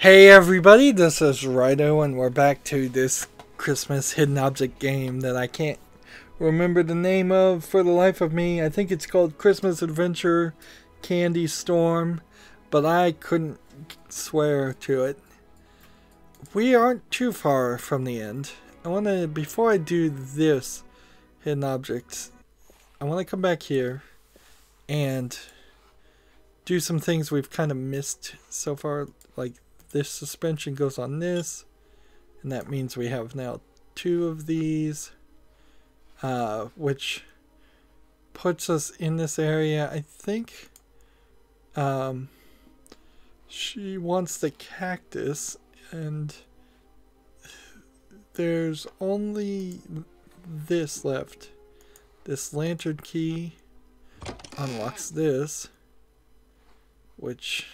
Hey everybody, this is Rydo and we're back to this Christmas hidden object game that I can't remember the name of for the life of me. I think it's called Chtistmas Adventure Candy Storm, but I couldn't swear to it. We aren't too far from the end. Before I do this hidden object, I want to come back here and do some things we've kind of missed so far, like this suspension goes on this, and that means we have now 2 of these, which puts us in this area. I think she wants the cactus, and there's only this left. This lantern key unlocks this, which...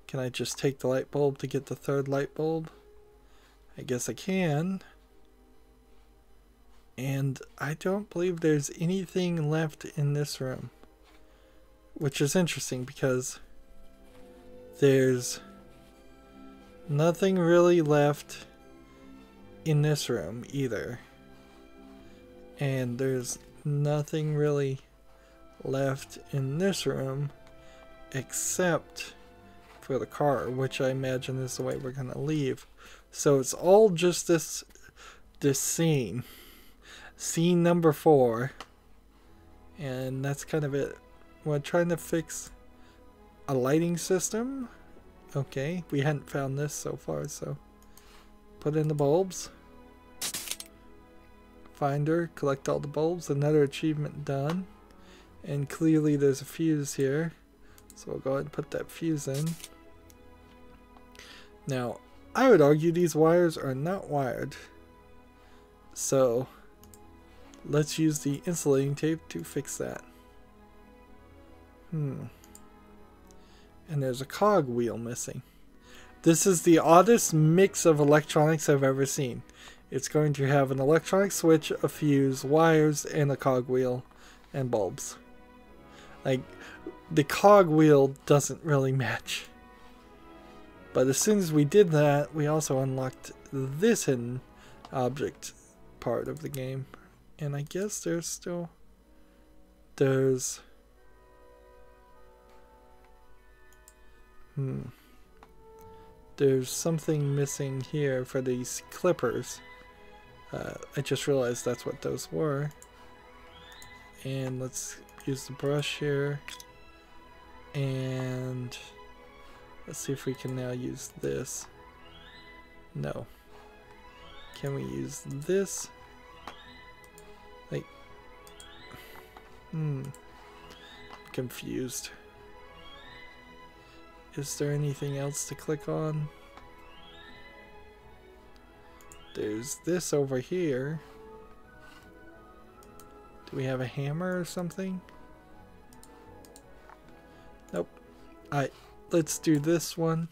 Can I just take the light bulb to get the 3rd light bulb? I guess I can. And I don't believe there's anything left in this room. Which is interesting because there's nothing really left in this room either. And there's nothing really left in this room except for the car, which I imagine is the way we're gonna leave. So it's all just this scene number 4, and that's kind of it. We're trying to fix a lighting system. Okay, we hadn't found this so far, so put in the bulbs, finder, collect all the bulbs. Another achievement done, and clearly there's a fuse here, so we'll go ahead and put that fuse in. Now, I would argue these wires are not wired, so let's use the insulating tape to fix that. And there's a cog wheel missing. This is the oddest mix of electronics I've ever seen. It's going to have an electronic switch, a fuse, wires, and a cog wheel, and bulbs. Like, the cog wheel doesn't really match. But as soon as we did that, we also unlocked this hidden object part of the game. And I guess there's something missing here for these clippers. I just realized that's what those were. And let's use the brush here. And let's see if we can now use this. No. Can we use this? Like, confused. Is there anything else to click on? There's this over here. Do we have a hammer or something? Nope. Let's do this one.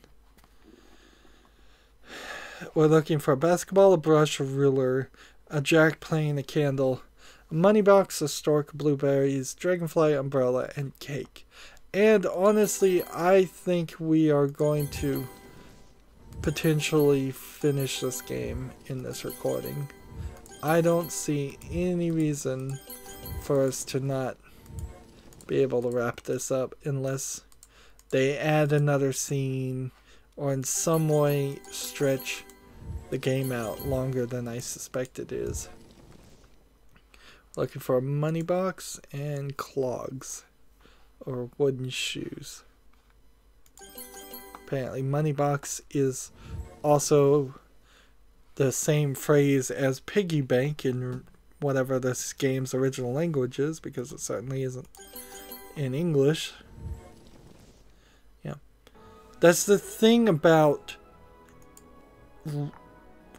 We're looking for a basketball, a brush, a ruler, a jack plane, a candle, a money box, a stork, blueberries, dragonfly, umbrella, and cake. And honestly, I think we are going to potentially finish this game in this recording. I don't see any reason for us to not be able to wrap this up unless they add another scene or in some way stretch the game out longer than I suspect it is. Looking for a money box and clogs or wooden shoes. Apparently money box is also the same phrase as piggy bank in whatever this game's original language is, because it certainly isn't in English. Yeah, that's the thing about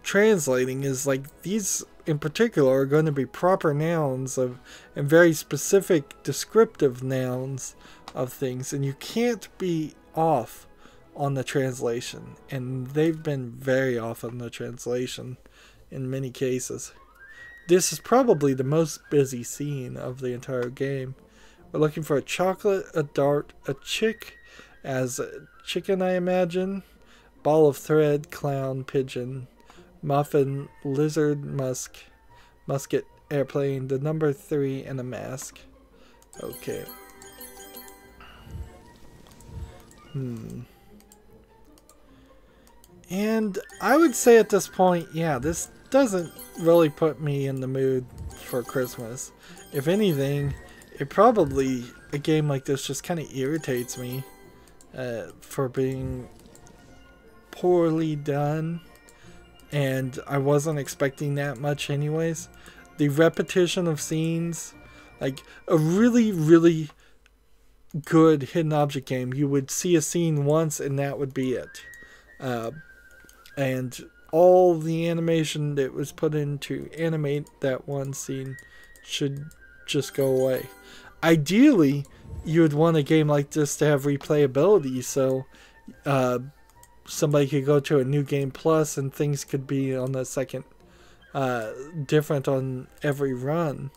translating, is like these in particular are going to be proper nouns and very specific descriptive nouns of things, and you can't be off on the translation, and they've been very off on the translation in many cases. This is probably the most busy scene of the entire game. We're looking for a chocolate, a dart, a chick as a chicken, I imagine, ball of thread, clown, pigeon, muffin, lizard, musket, airplane, the number 3, and a mask. Okay. And I would say at this point, yeah, this doesn't really put me in the mood for Christmas. If anything, it probably, a game like this just kind of irritates me for being poorly done. And I wasn't expecting that much anyways. The repetition of scenes, like a really, really good hidden object game, you would see a scene once and that would be it. And all the animation that was put in to animate that one scene should just go away. Ideally, you would want a game like this to have replayability, so somebody could go to a new game plus and things could be on the second different on every run.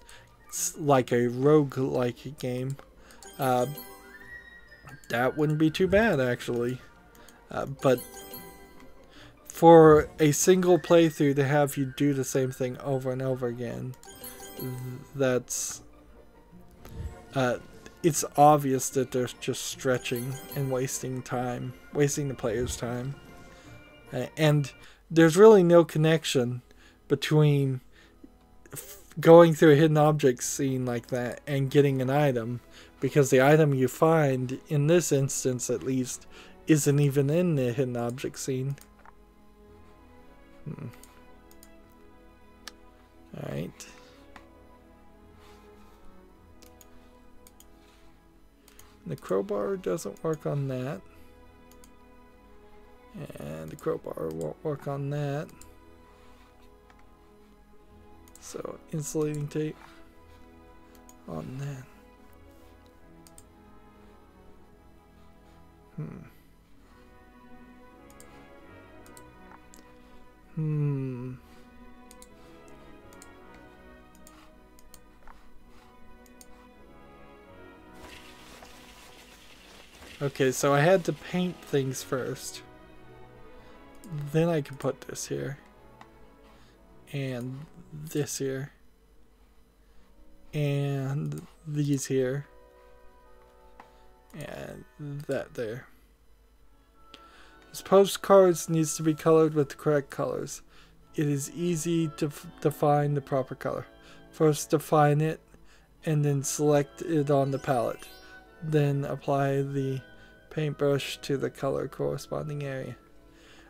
It's like a rogue-like game. That wouldn't be too bad, actually. But for a single playthrough to have you do the same thing over and over again, that's it's obvious that they're just stretching and wasting time, wasting the player's time. And there's really no connection between going through a hidden object scene like that and getting an item, because the item you find, in this instance at least, isn't even in the hidden object scene. Alright. The crowbar doesn't work on that. And the crowbar won't work on that. So, insulating tape on that. Okay, so I had to paint things first. Then I can put this here. And this here. And these here. And that there. This postcards needs to be colored with the correct colors. It is easy to define the proper color. First define it and then select it on the palette. Then apply the paintbrush to the color corresponding area.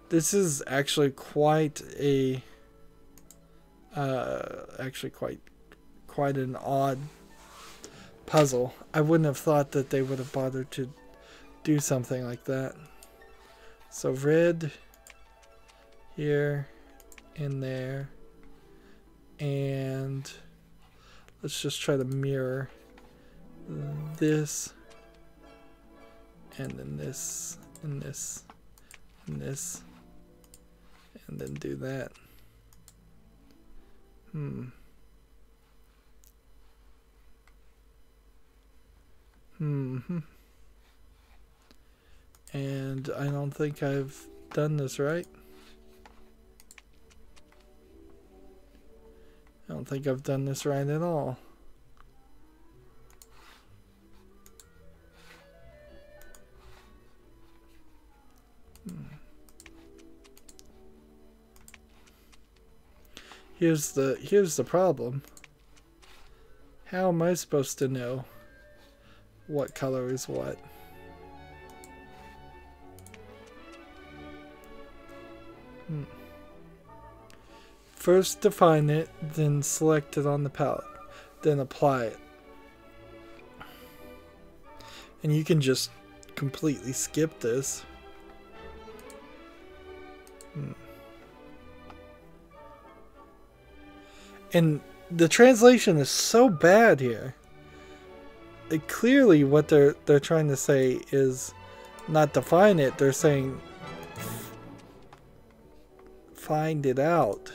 This is actually quite a quite an odd puzzle. I wouldn't have thought that they would have bothered to do something like that. So red here and there, and let's just try to mirror this, and then this, and this, and this, and then do that. And I don't think I've done this right. I don't think I've done this right at all. Here's the problem. How am I supposed to know what color is what? First define it, then select it on the palette, then apply it. And you can just completely skip this. And the translation is so bad here. Clearly what they're trying to say is not define it, they're saying find it out.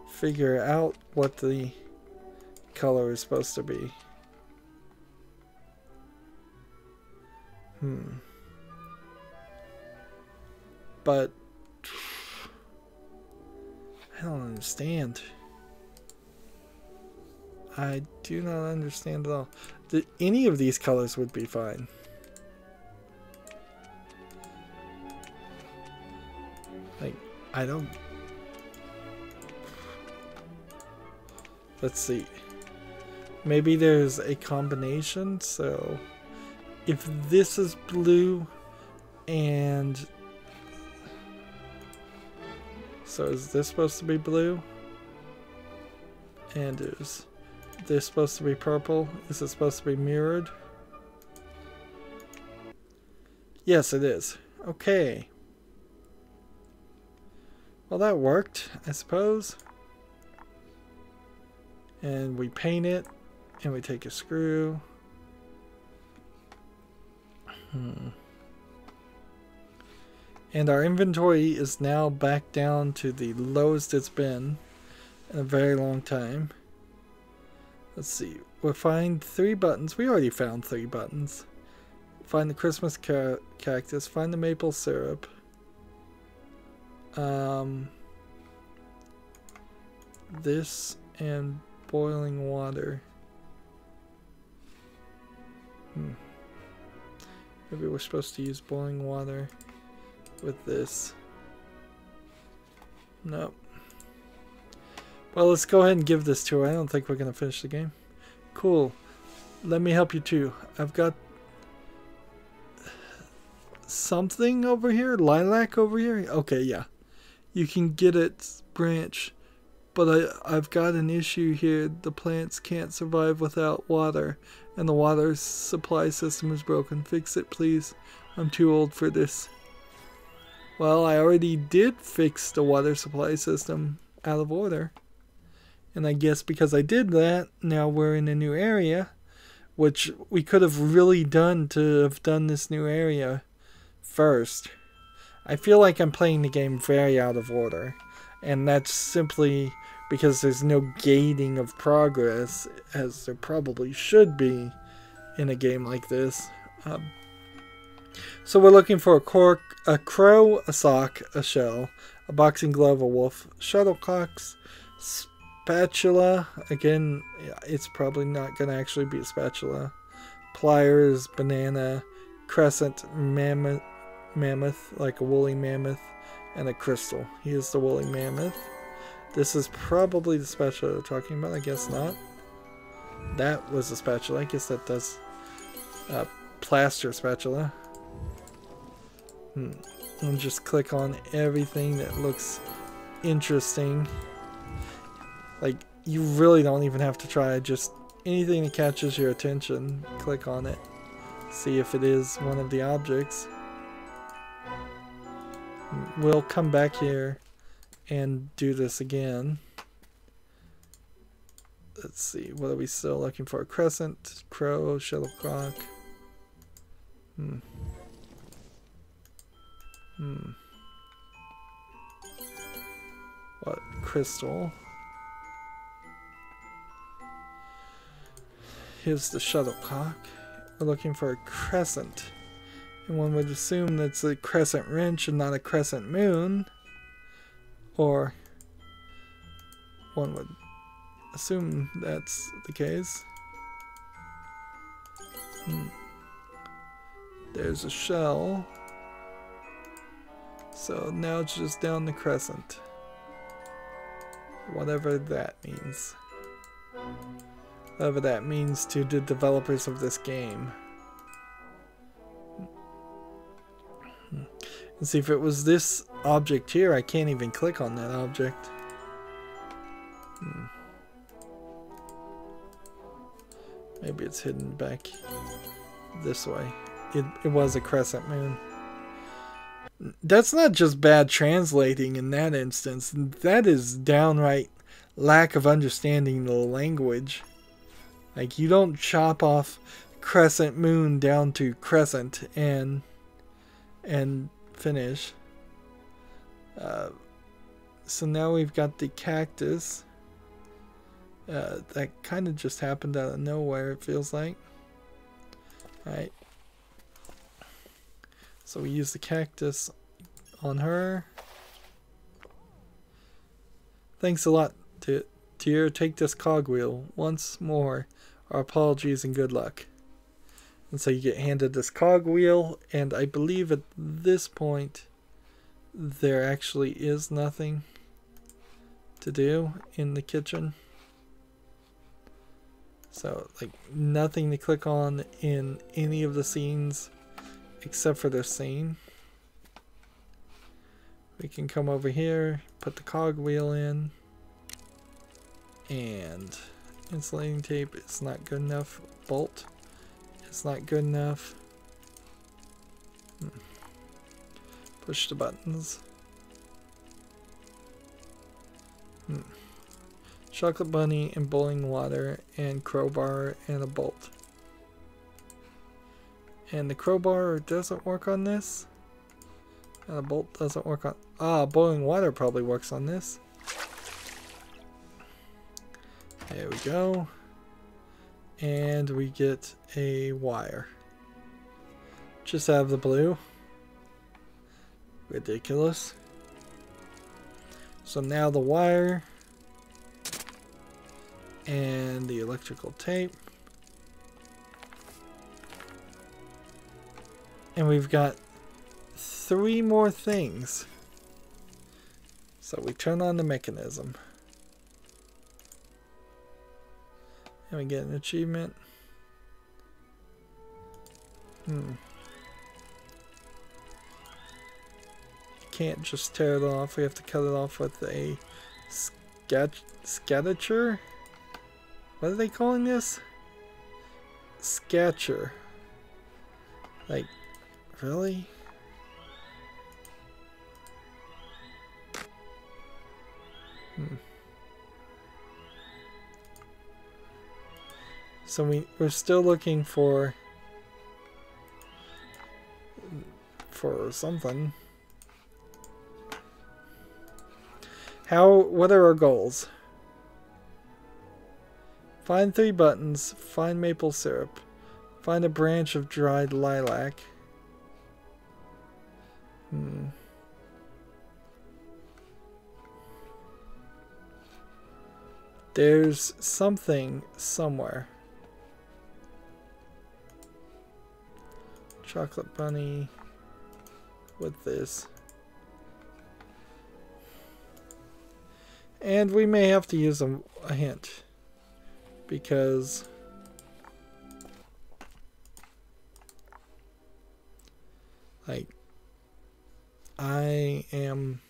Figure out what the color is supposed to be. but I don't understand. I do not understand at all. Any of these colors would be fine. Like, I don't... Let's see. Maybe there's a combination, so if this is blue and... So is this supposed to be blue? And is this supposed to be purple? Is it supposed to be mirrored? Yes, it is. Okay. Well, that worked, I suppose. And we paint it, and we take a screw. And our inventory is now back down to the lowest it's been in a very long time. Let's see. We'll find 3 buttons. We already found 3 buttons. Find the Christmas cactus. Find the maple syrup. This and boiling water. Maybe we're supposed to use boiling water with this. Nope. Well, let's go ahead and give this to her. I don't think we're going to finish the game. Cool. Let me help you too. I've got something over here. Lilac over here. Okay, yeah. You can get its branch. But I've got an issue here. The plants can't survive without water. And the water supply system is broken. Fix it, please. I'm too old for this. Well, I already did fix the water supply system out of order. And I guess because I did that, now we're in a new area. Which we could have really done to have done this new area first. I feel like I'm playing the game very out of order. And that's simply because there's no gating of progress, as there probably should be in a game like this. So we're looking for a crow, a sock, a shell, a boxing glove, a wolf, shuttlecocks, spatula. Again, it's probably not going to actually be a spatula. Pliers, banana, crescent, mammoth, like a woolly mammoth, and a crystal. Here's the woolly mammoth. This is probably the spatula they're talking about. I guess not. That was a spatula. I guess that does plaster spatula. And just click on everything that looks interesting. Like, you really don't even have to try. Just anything that catches your attention, click on it. See if it is one of the objects. We'll come back here and do this again. Let's see, what are we still looking for? Crescent, crow, shuttlecock. What? Crystal. Here's the shuttlecock. We're looking for a crescent. And one would assume that's a crescent wrench and not a crescent moon. Or one would assume that's the case. There's a shell. So now it's just down the crescent. Whatever that means. Whatever that means to the developers of this game. And see, if it was this object here, I can't even click on that object. Maybe it's hidden back this way. It was a crescent moon. That's not just bad translating in that instance. That is downright lack of understanding the language. Like, you don't chop off crescent moon down to crescent and finish. So now we've got the cactus. That kind of just happened out of nowhere, it feels like. Alright. So we use the cactus on her. Thanks a lot, dear. Take this cogwheel. Once more, our apologies and good luck. And so you get handed this cogwheel, and I believe at this point there actually is nothing to do in the kitchen. So, like, nothing to click on in any of the scenes except for this scene. We can come over here, put the cogwheel in, and insulating tape is not good enough. Bolt is not good enough. Push the buttons. Chocolate bunny and boiling water and crowbar and a bolt. And the crowbar doesn't work on this. And a bolt doesn't work on... Ah, boiling water probably works on this. There we go. And we get a wire. Just out of the blue. Ridiculous. So now the wire and the electrical tape. And we've got 3 more things. So we turn on the mechanism. And we get an achievement. Can't just tear it off. We have to cut it off with a scatcher. What are they calling this? Scatcher. Like, really? So we're still looking for something. What are our goals? Find 3 buttons, find maple syrup, find a branch of dried lilac. There's something somewhere. Chocolate bunny with this. And we may have to use a hint. Because like I am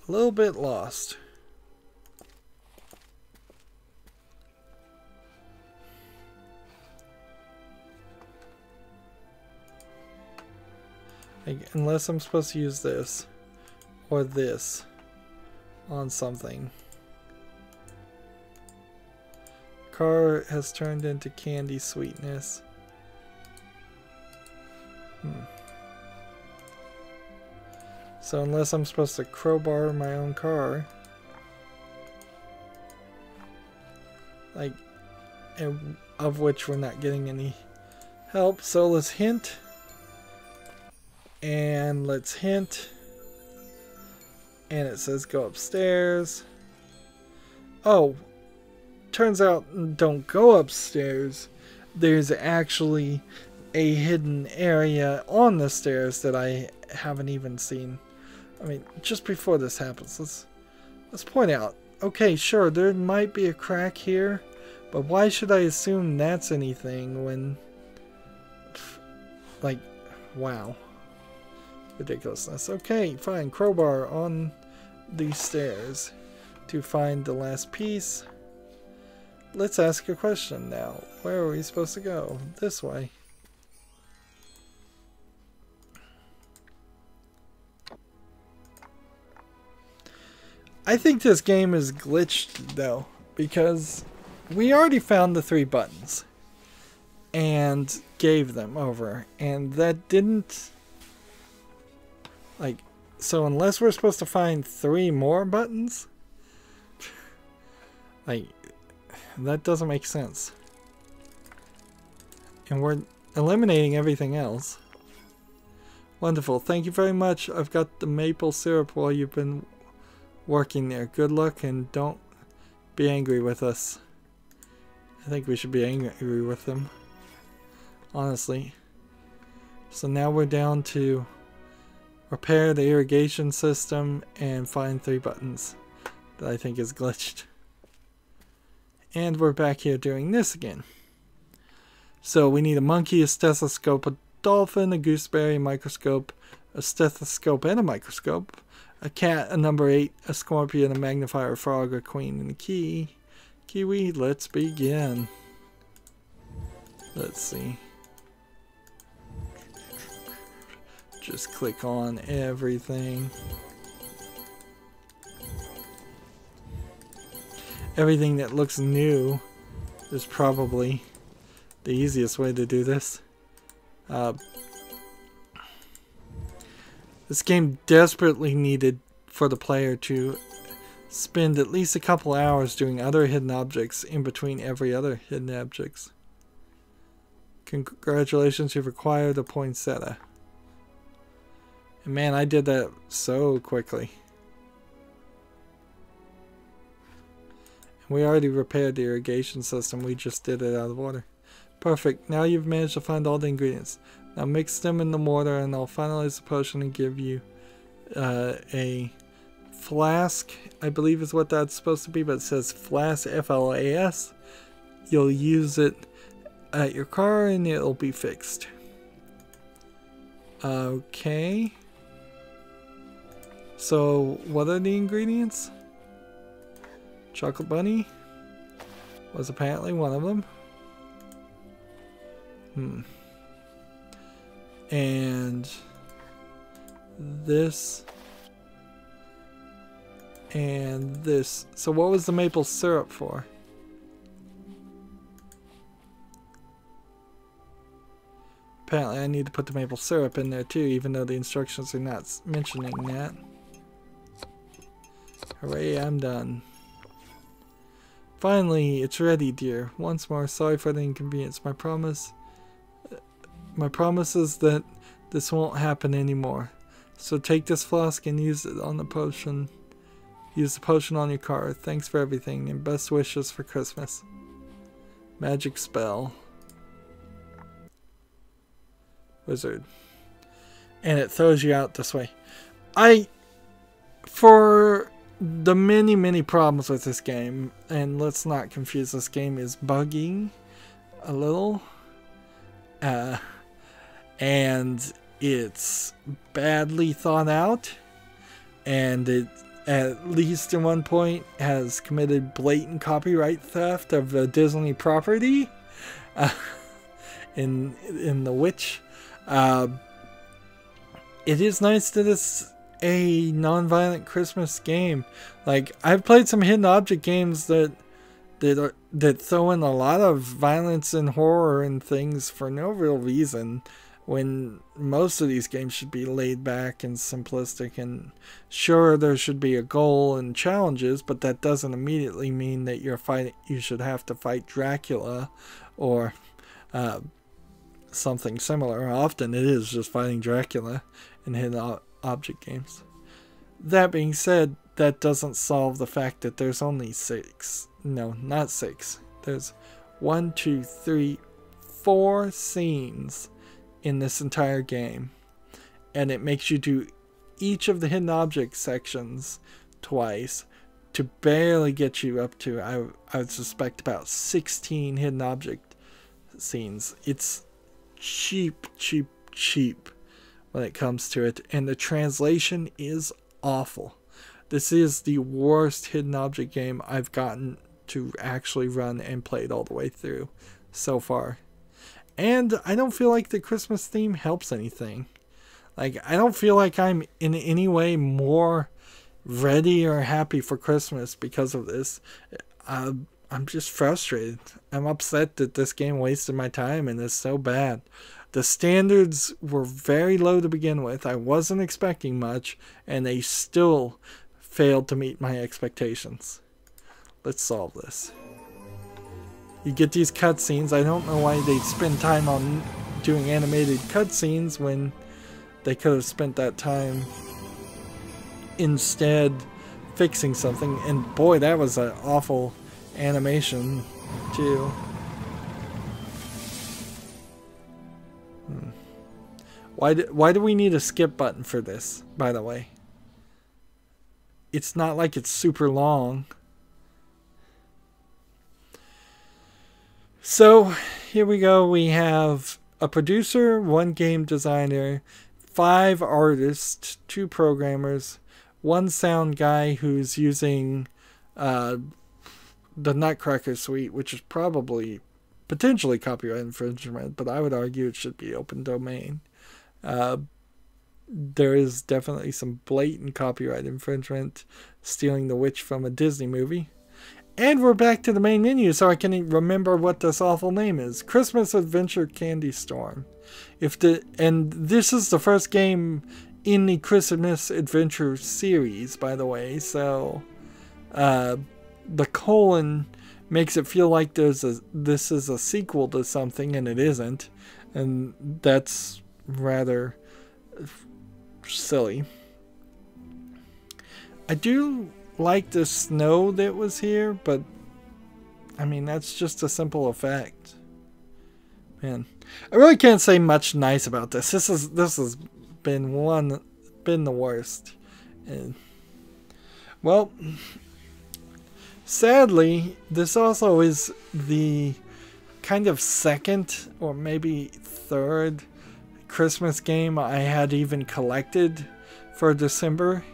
a little bit lost. Like, unless I'm supposed to use this or this on something. Car has turned into candy sweetness. So unless I'm supposed to crowbar my own car, like, of which we're not getting any help. So let's hint, and let's hint, and it says go upstairs. Oh. Turns out, don't go upstairs. There's actually a hidden area on the stairs that I haven't even seen. I mean, just before this happens, let's point out. Okay, sure, there might be a crack here, but why should I assume that's anything when, like, wow, ridiculousness. Okay, fine. Crowbar on these stairs to find the last piece. Let's ask a question now. Where are we supposed to go? This way. I think this game is glitched though, because we already found the 3 buttons and gave them over, and that didn't, like, so unless we're supposed to find 3 more buttons, like, that doesn't make sense. And we're eliminating everything else. Wonderful. Thank you very much. I've got the maple syrup while you've been working there. Good luck and don't be angry with us. I think we should be angry with them. Honestly. So now we're down to repair the irrigation system and find 3 buttons that I think is glitched. And we're back here doing this again. So we need a monkey, a stethoscope, a dolphin, a gooseberry, a microscope, a stethoscope and a microscope, a cat, a number 8, a scorpion, a magnifier, a frog, a queen, and a key. Kiwi, let's begin. Let's see. Just click on everything. Everything that looks new is probably the easiest way to do this. This game desperately needed for the player to spend at least a couple hours doing other hidden objects in between every other hidden objects. Congratulations, you've acquired a poinsettia. And man, I did that so quickly. We already repaired the irrigation system, we just did it out of water. Perfect, now you've managed to find all the ingredients. Now mix them in the mortar and I'll finalize the potion and give you a flask, I believe is what that's supposed to be, but it says flask, F-L-A-S. You'll use it at your car and it'll be fixed. Okay. So, what are the ingredients? Chocolate bunny was apparently one of them. And this and this. So what was the maple syrup for? Apparently I need to put the maple syrup in there too, even though the instructions are not mentioning that. Hooray, I'm done. Finally, it's ready, dear. Once more, sorry for the inconvenience. My promise is that this won't happen anymore. So take this flask and use it on the potion. Use the potion on your car. Thanks for everything and best wishes for Christmas. Magic spell. Wizard. And it throws you out this way. For the many problems with this game, and let's not confuse, this game is bugging a little. And it's badly thought out. And it, at least in one point, has committed blatant copyright theft of the Disney property. In The Witch. It is nice that it's a non-violent Christmas game. Like, I've played some hidden object games that throw in a lot of violence and horror and things for no real reason, when most of these games should be laid back and simplistic. And sure, there should be a goal and challenges, but that doesn't immediately mean that you should have to fight Dracula or something similar. Often it is just fighting Dracula in hidden object games. That being said, that doesn't solve the fact that there's only 6. No, not 6. There's 1, 2, 3, 4 scenes in this entire game. And it makes you do each of the hidden object sections twice to barely get you up to, I would suspect, about 16 hidden object scenes. It's cheap when it comes to it, and the translation is awful. This is the worst hidden object game I've gotten to actually run and played all the way through so far. And I don't feel like the Christmas theme helps anything. Like, I don't feel like I'm in any way more ready or happy for Christmas because of this. I'm just frustrated. I'm upset that this game wasted my time and is so bad. The standards were very low to begin with. I wasn't expecting much, and they still failed to meet my expectations. Let's solve this. You get these cutscenes. I don't know why they spend time on doing animated cutscenes when they could have spent that time instead fixing something. And boy, that was an awful animation too. Why do we need a skip button for this, by the way? It's not like it's super long. So here we go. We have a producer, 1 game designer, 5 artists, 2 programmers, 1 sound guy who's using the Nutcracker suite, which is probably potentially copyright infringement, but I would argue it should be open domain. There is definitely some blatant copyright infringement, stealing the witch from a Disney movie. And we're back to the main menu, so I can remember what this awful name is. Chtistmas Adventure Candy Storm. And this is the first game in the Chtistmas Adventure series, by the way. So the colon makes it feel like this is a sequel to something, and it isn't. And that's rather silly. I do like the snow that was here, but I mean, that's just a simple effect. Man, I really can't say much nice about this. This has been the worst. And well, sadly, this also is the kind of second or maybe third Christmas game I had even collected for December,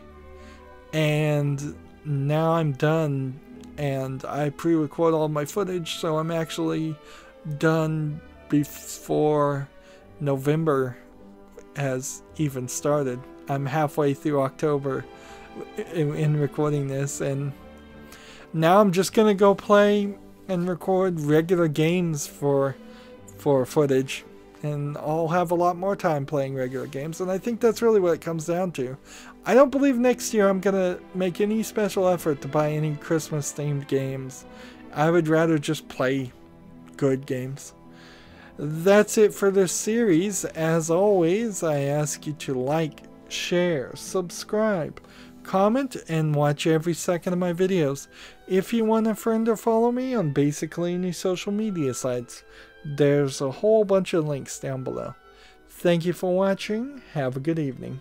and now I'm done, and I pre-record all my footage, so I'm actually done before November has even started. I'm halfway through October in recording this, and now I'm just gonna go play and record regular games for footage, and I'll have a lot more time playing regular games, and I think that's really what it comes down to. I don't believe next year I'm gonna make any special effort to buy any Christmas themed games. I would rather just play good games. That's it for this series. As always, I ask you to like, share, subscribe, comment, and watch every second of my videos. If you want a friend or follow me on basically any social media sites, there's a whole bunch of links down below. Thank you for watching. Have a good evening.